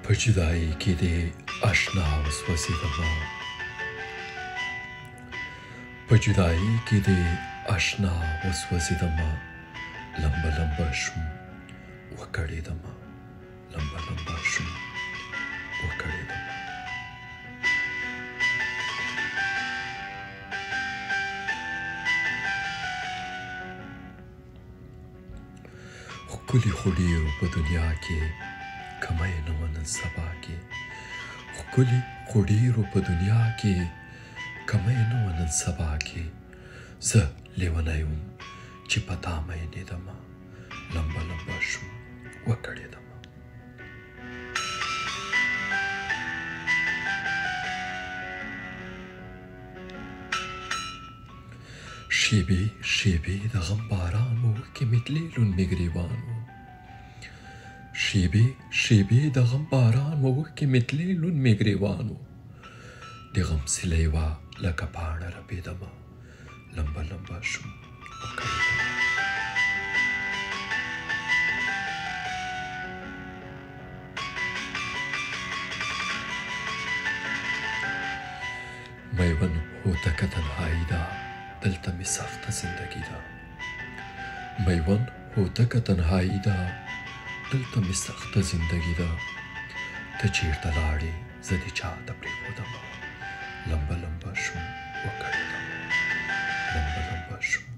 په جدایۍ کې دې اشنا وسوځېدمه، په جدایۍ کې دې اشنا وسوځېدمه، لمبه لمبه شوم وکړېدمه، لمبه لمبه شوم وکړېدمه. ښکلي خو ډېرو په دنیا کې کمی نه وه نن سبا کې، ښکلي خو ډېرو په دنیا کې کمی نه وه نن سبا کې، زه لیونی وم چې په تا مینېدمه، لمبه لمبه شوم وکړېدمه. شیبې شیبې د غم باران و اوښکې مې تلې لوند مې ګرېوان و، شیبې شیبې د غم باران و اوښکې مې تلې لوند مې ګرېوان و، د غم سیلۍ وه لکه پاڼه رپېدمه، لمبه لمبه شوم وکړېدمه. میون هوتکه تنهایی ده، دلته مې سخته زندګي ده، میون هوتکه تنهایی ده، دلته مې سخته زندګي ده، ته چېرته لاړې زه دې چاته پرېښودمه، لمبه لمبه شوم وکړېدمه، لمبه لمبه شوم